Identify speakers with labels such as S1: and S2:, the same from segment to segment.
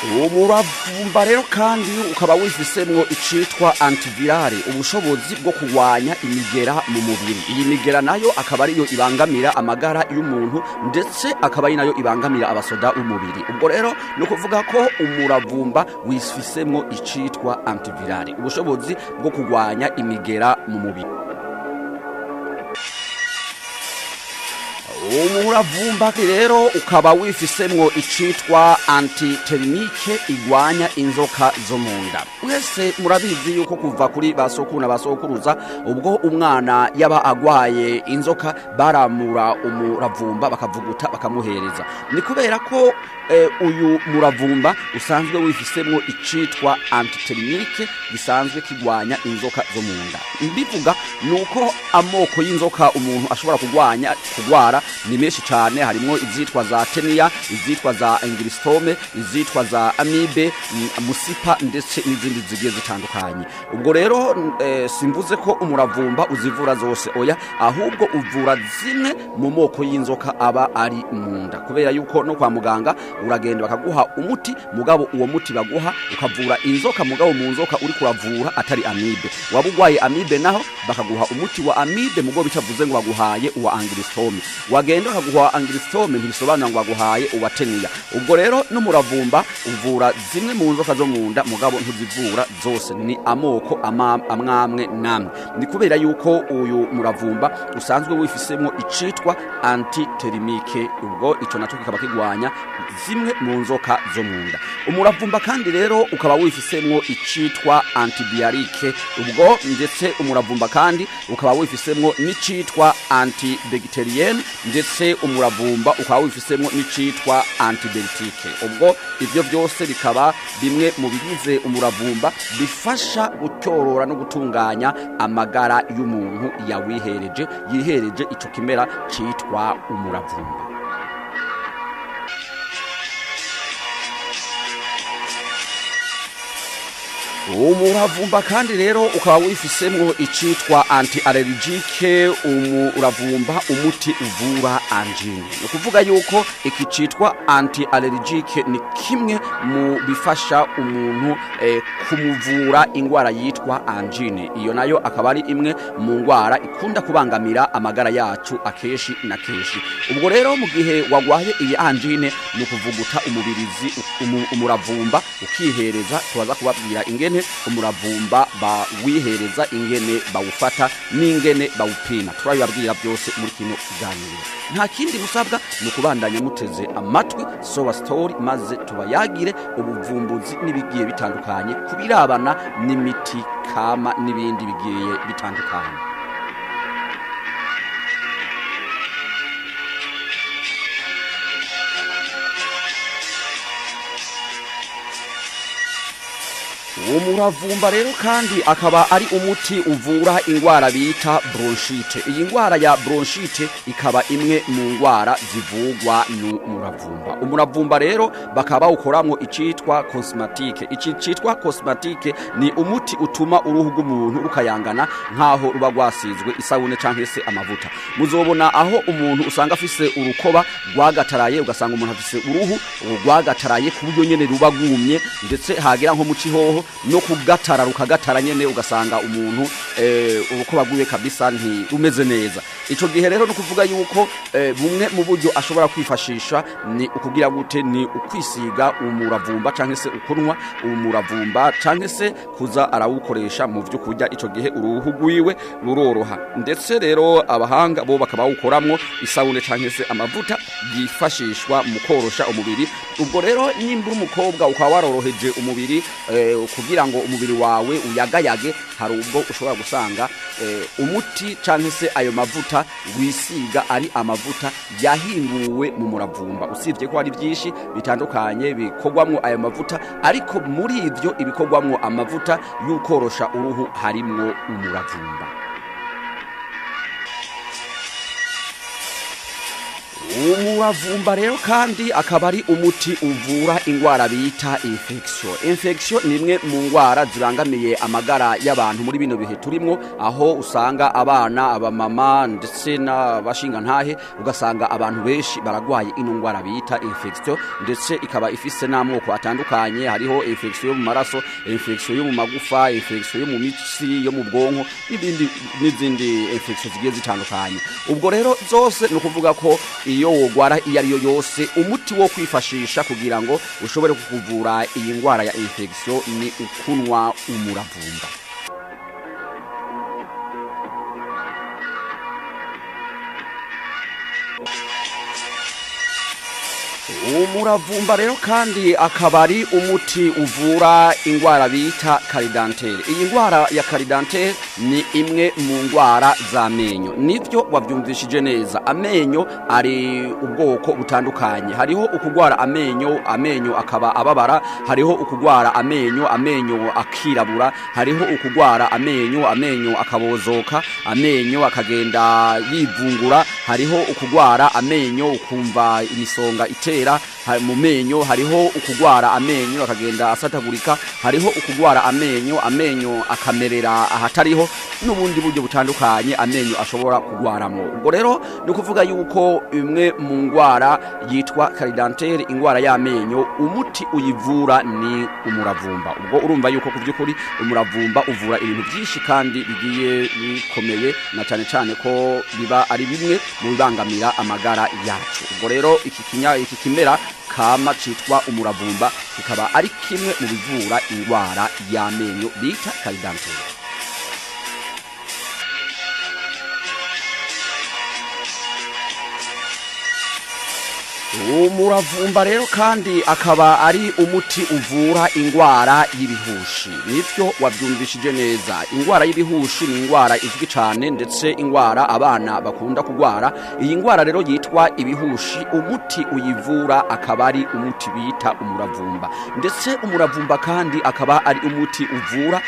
S1: Umuravumba rero kandi ukaba wifisemwo icitwa antivirale ubushobozi bwo kurwanya imigera mu mubiri. Iyi migera nayo akaba ariyo ibangamira amagara y'umuntu ndetse akaba ari nayo ibangamira abasoda umubiri. Ubwo rero no kuvuga ko umuravumba wifisemwo icitwa antivirale ubushobozi bwo kurwanya imigera mu mubiri. Umuravumba rero ukaba wifisemwo icitwa antitermike igwanya inzoka zo munda. Mwese murabizi yuko kuva kuri basokuru na basokuruza ubwo umwana yaba agwaye inzoka baramura umuravumba bakavuguta bakamuhereza. Ni kubera ko uyu muravumba usanzwe wifisemwo icitwa antitermike gisanzwe kigwanya inzoka zo munda. Mbivuga nuko amoko y'inzoka umuntu ashobora kugwara ni menshi cyane, harimo izitwa za tenia, izitwa za ingiristome, izitwa za amibe, musipa ndetse n'izindi zigiye zitandukanye. Ubwo rero simvuze ko umuravumba uzivura zose, oya, ahubwo uvura zimwe mu moko y'inzoka aba ari munda. Kubera yuko no kwa muganga uragenda bakaguha umuti, mugabo uwo muti baguha ukavura inzoka, mugabo mu nzoka uri kuravura atari amibe. Wabugwaye amibe naho bakaguha umuti wa amibe, mugabo bicavuze ngo baguhaye uwa ingiristome. Wagenda bakaguha ingiristome ntibisobanura ngo baguhaye uwa tenia. Ubwo rero n'umuravumba uvura zimwe mu nzoka zo munda, mugabo ntuzivura zose, ni amoko amwamwe namwe. Ni kubera yuko uyu muravumba usanzwe wifisemwo icitwa antitermike, ubwo ico naco kikaba kigwanya zimwe mu nzoka zo munda. Umuravumba kandi rero ukaba wifisemwo icitwa antibiotique, ubwo ndetse umuravumba kandi ukaba wifisemwo n'icitwa antibacterienne, ndetse umuravumba ukaba wifisemwo n'icitwa antibiotique. Ubwo ivyo byose bikaba bimwe mu bigize umuravumba bifasha gutorora no gutunganya amagara y'umuntu yihereje ico kimera citwa umuravumba. Umuravumba kandi rero ukaba wifisemwo icitwa anti-allergique, umuravumba umuti uvura angine. No kuvuga yuko iki citwa anti-allergique ni kimwe mu bifasha umuntu kumuvura ingwara yitwa angine. Iyo nayo akaba ari imwe mu ngwara ikunda kubangamira amagara yacu akeshi na keshi. Ubwo rero mu gihe wagwaye iyi angine no kuvuguta umuravumba ukihereza, tubaza kubabwira ingene umuravumba bawihereza, ingene bawufata n'ingene bawupima. Turabibabwira byose muri kino kiganiro. Nta kindi musabwa no kubandanya muteze amatwi Sowa story, maze tubayagire ubuvumbuzi nibigiye bitandukanye kubirabana n'imiti kama n'ibindi bigiye bitandukanye. Umuravumba rero kandi akaba ari umuti uvura ingwara bita bronchite. Iyi ngwara ya bronchite ikaba imwe mu ngwara zivugwa n'umuravumba. Umuravumba rero bakaba ukoramwo icitwa cosmetique. Iki citwa cosmetique ni umuti utuma uruhu rw'umuntu rukayangana nkaho ruba rwasizwe isabune canke se amavuta. Muzobona aho umuntu usanga afise urukoba rwagataraye, ugasanga umuntu afise uruhu rwagataraye ku buryo nyene ruba rwumye, ndetse hagira nko mu cihoho no kugatara rukagatara nyene, ugasanga umuntu urukoba rwiwe kabisa ntirumeze neza. Ico gihe rero no kuvuga yuko bumwe mu buryo ashobora kwifashisha ni ukugira gute, ni ukwisiga umuravumba canke se ukunwa umuravumba canke se kuza arawukoresha mu vyo kurya. Ico gihe uruhu rwiwe ruroroha, ndetse rero abahanga bo bakaba ukoramwo isabune canke se amavuta yifashishwa mu korosha umubiri. Ubwo rero nyimba umukobwa ukaba waroroheje umubiri kugira ngo umubiri wawe uyagayage, hari ubwo ushobora gusanga umuti canke se ayo mavuta wisiga ari amavuta yahinguwe mu muravumba. Usivye ko hari byinshi bitandukanye bikogwamwo ayo mavuta, ariko muri ivyo ibikogwamwo amavuta y'ukorosha uruhu harimwo umuravumba. umuravumba rero kandi akaba ari umuti uvura ingwara bita infection ni imwe mu ngwara zibangamiye amagara y'abantu muri bino bihe turimo, aho usanga abana, abamama ndetse n'abashinga ntahe ugasanga abantu benshi baragwaye ino ngwara bita infection, ndetse ikaba ifise n'amoko atandukanye. Hariho infection yo mu maraso, infection yo mu magufa, infection yo mu mitsi, yo mu bwonko n'izindi infection zigiye zitandukanye. Ubwo rero zose no kuvuga ko iyo wogwara iyo ariyo yose umuti wo kwifashisha kugira ngo ushobore kukuvura iyi ngwara ya infection ni ukunwa umuravumba. Umuravumba rero kandi akaba ari umuti uvura ingwara bita caridentelle. Iyi ngwara ya caridentelle ni imwe mu ngwara z'amenyo. Nivyo wavyumvishije neza, amenyo ari ubwoko butandukanye. Hariho ukugwara amenyo akaba ababara, hariho ukugwara amenyo akirabura, hariho ukugwara amenyo akabozoka, amenyo akagenda yivungura, hariho ukugwara amenyo ukumva imisonga itera mu menyo, hariho ukugwara amenyo akagenda asatagurika, hariho ukugwara amenyo akamerera ahatariho, n'ubundi buryo butandukanye amenyo ashobora kugwaramo. Ubwo rero no kuvuga yuko imwe mu ngwara yitwa caridentelle, ingwara y'amenyo, umuti uyivura ni umuravumba. Ubwo urumva yuko kuvyukuri umuravumba uvura ibintu byinshi kandi bigiye bikomeye, na cyane ko biba ari bimwe mu bibangamira amagara yacu. Ubwo rero iki kimera kama citwa umuravumba kikaba ari kimwe mu bivura ingwara y'amenyo bita caridentelle. Umuravumba rero kandi akaba ari umuti uvura ingwara y'ibihushi. Nivyo wavyumvishije neza, ingwara y'ibihushi ni ingwara izwi cyane, ndetse ingwara abana bakunda kugwara. Iyi ngwara rero yitwa ibihushi, umuti uyivura akaba ari umuti bita umuravumba. Ndetse umuravumba kandi akaba ari umuti uvura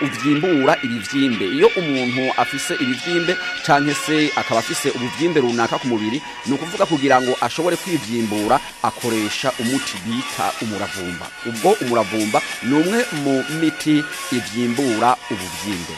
S1: uvyimbura ibivyimbe. Iyo umuntu afise ibivyimbe canke se akaba afise ubuvyimbe runaka ku mubiri, ni ukuvuga kugira ngo ashobore kwivy'imbura akoresha umuti bita umuravumba. Ubwo umuravumba ni umwe mu miti ivyimbura ubuvyimbe.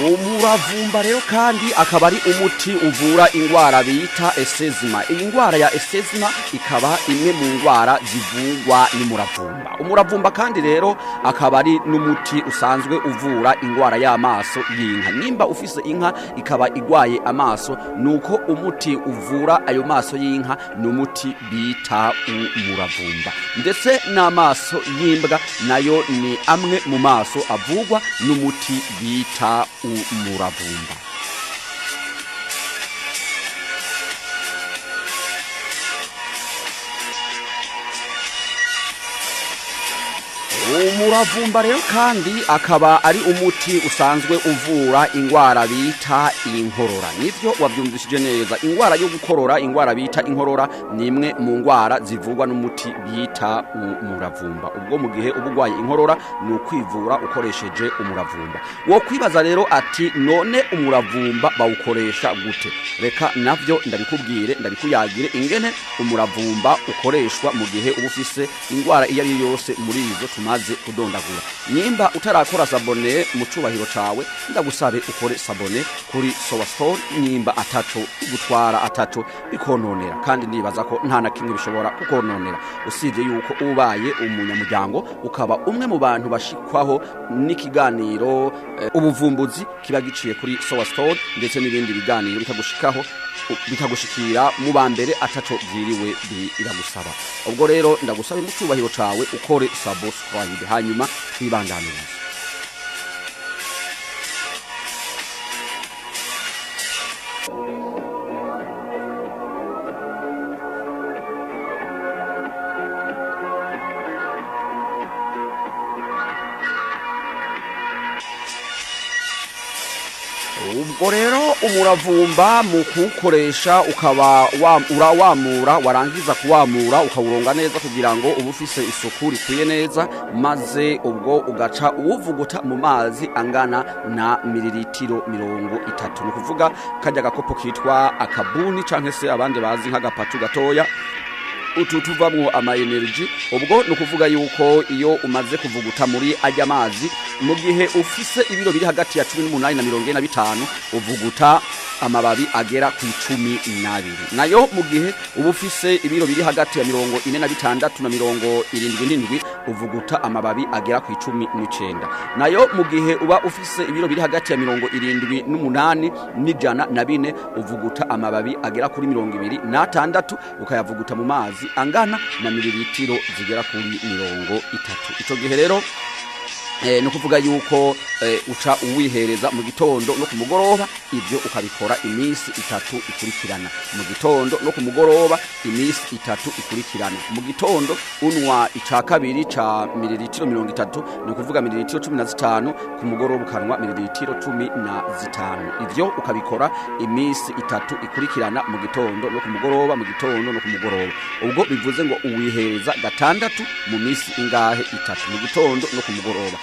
S1: Umuravumba rero kandi akaba ari umuti uvura ingwara bita esezima. Iyi ngwara ya esezima ikaba imwe mu ngwara zivugwa n'umuravumba. Umuravumba kandi rero akaba ari n'umuti usanzwe uvura ingwara y'amaso y'inka. Nyimba ufise inka ikaba igwaye amaso, nuko umuti uvura ayo maso y'inka ni umuti bita umuravumba. Ndetse n'amaso y'imbwa nayo ni amwe mu maso avugwa n'umuti bita umuravumba. Umuravumba rero kandi akaba ari umuti usanzwe uvura ingwara bita inkorora. Nivyo wavyumvishije neza, ingwara yo gukorora, ingwara bita inkorora ni imwe mu ngwara zivugwa n'umuti bita umuravumba. Ubwo mu gihe ubugwaye inkorora ni ukwivura ukoresheje umuravumba. Wo kwibaza rero ati none umuravumba bawukoresha gute? Reka navyo ndabikuyagire ingene umuravumba ukoreshwa mu gihe ubufise ingwara iyo ari yose muri izo tumaze kudondagura. Nyimba utarakora sabone mu cubahiro cawe, ndagusabe ukore sabone kuri Sowa store. Nyimba ataco gutwara ataco bikononera, kandi ndibaza ko nta na kimwe bishobora kukononera, usivye yuko ubaye umunyamuryango ukaba umwe mu bantu bashikwaho n'ikiganiro ubuvumbuzi kiba giciye kuri Sowa store, ndetse n'ibindi biganiro bikagushikira mu bambere ataco vyiriwe biragusaba. Ubwo rero ndagusaba mu cubahiro cawe ukore subscribe, hanyuma twibandaniriza. ubwo rero umuravumba mu kuwukoresha ukaba urawamura, warangiza kuwamura ukawuronga neza kugira ngo uba ufise isuku rikwiye neza, maze ubwo ugaca uwuvuguta mu mazi angana na miliritiro 30. Ni ukuvuga kajya gakopo kitwa akabuni canke se abandi bazi nk'agapatu gatoya, utu tuvamwo ama energy. Ubwo no kuvuga yuko iyo umaze kuvuguta muri ajya mazi, mu gihe ufise ibiro biri hagati ya 18 na 45 uvuguta amababi agera ku 12. Nayo mu gihe uba ufise ibiro biri hagati ya 46 na 77 uvuguta amababi agera ku 19. Nayo mu gihe uba ufise ibiro biri hagati ya 78 n'ijana na 4 uvuguta amababi agera kuri 26 ukayavuguta mu mazi angana na miliritiro zigera kuri 30. Ico gihe rero no kuvuga yuko uca uwihereza mu gitondo no ku mugoroba, ibyo ukabikora iminsi 3 ikurikirana. Mu gitondo no ku mugoroba iminsi 3 ikurikirana. Mu gitondo unwa ica kabiri ca miliritiro 30, no kuvuga miliritiro 15, ku mugoroba ukanwa miliritiro 15. Ibyo ukabikora iminsi 3 ikurikirana, mu gitondo no ku mugoroba, mu gitondo no ku mugoroba. Ubwo bivuze ngo uwihereza gatandatu mu minsi ingahe? 3, mu gitondo no ku mugoroba.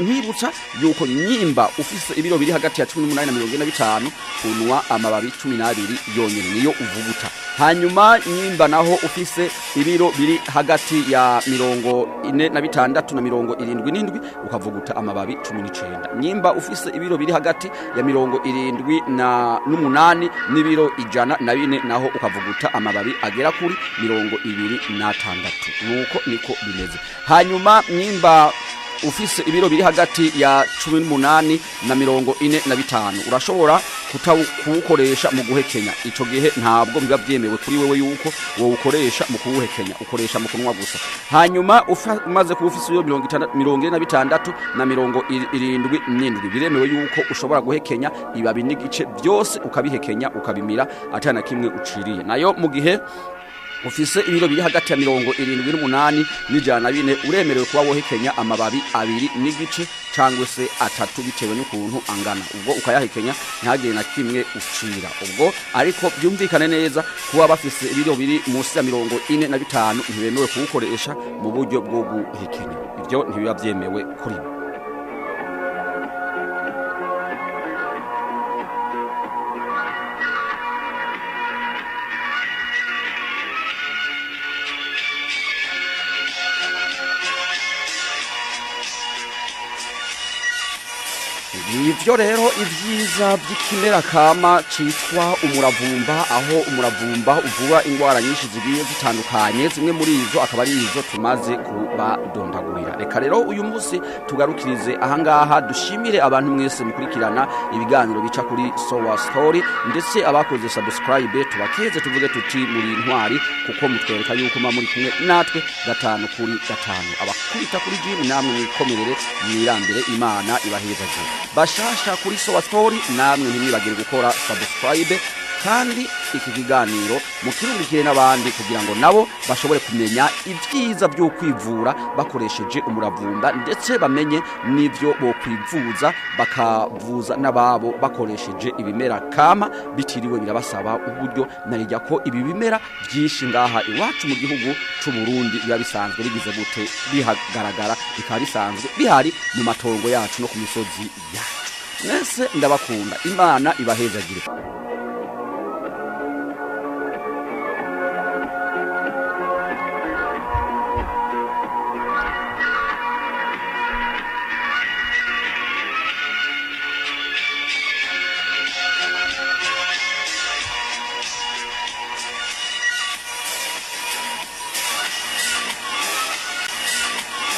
S1: Nkibutsa yuko nyimba ufise ibiro biri hagati ya 18 na 45 unwa amababi 12 yonyene niyo uvuguta. Hanyuma nyimba naho ufise ibiro biri hagati ya 46 na 77 ukavuguta amababi 19. Nyimba ufise ibiro biri hagati ya 78 n'ibiro 104 naho ukavuguta amababi agera kuri 26. Nuko niko bimeze. Hanyuma nyimba ufise ibiro biri hagati ya 18 na 45 urashobora kuwukoresha mu guhekenya. Ico gihe ntabwo biba byemewe kuri wewe yuko wo ukoresha mu kuwuhekenya, ukoresha mu kunwa gusa. Hanyuma umaze kuwufisa ibiro 46 na 77 biremewe yuko ushobora guhekenya ibabi n'igice byose ukabihekenya ukabimira atana kimwe uciriye. Nayo mu gihe ufise ibiro biri hagati ya 78 n'ijana 4 uremerewe kuba wohekenya amababi 2 n'igice cyangwa se 3 bitewe n'ukuntu angana. Ubwo ukayahekenya ntihagire na kimwe ucira. Ubwo ariko byumvikane neza kuba bafise ibiro biri munsi ya 45 ntibemewe kuwukoresha mu buryo bwo guhekenya. Ibyo ntibiba byemewe kuri bo. Ivyo rero ivyiza by'ikimera kama citwa umuravumba, aho umuravumba uvura indwara nyinshi zigiye zitandukanye. Zimwe muri izo akaba ari izo tumaze kubadondagurira. Reka rero uyu munsi tugarukirize ahangaha, dushimire abantu mwese mukurikirana ibiganiro bica kuri Sowa Story, ndetse abakoze subscribe tubakeze tuvuge tuti muri intwari, kuko mutwereka yuko muri kumwe natwe 5 kuri 5. Abakurita kuri gym namwe mwikomerere mwirambire, Imana ibahezaje. Bashasha kuri Sowa Story namwe ntiwibagire gukora subscribe, kandi iki kiganiro mukirungikire n'abandi kugira ngo nabo bashobore kumenya ibyiza byo kwivura bakoresheje umuravumba, ndetse bamenye n'ivyo bo kwivuza bakavuza nababo bakoresheje ibimera kama bitiriwe birabasaba uburyo. Narijya ko ibi bimera byinshi ngaha iwacu mu gihugu cy'u Burundi biba bisanzwe bigize gute bihagaragara, bikaba bisanzwe bihari mu matongo yacu no ku misozi yacu. Mwese ndabakunda, Imana ibahezagire.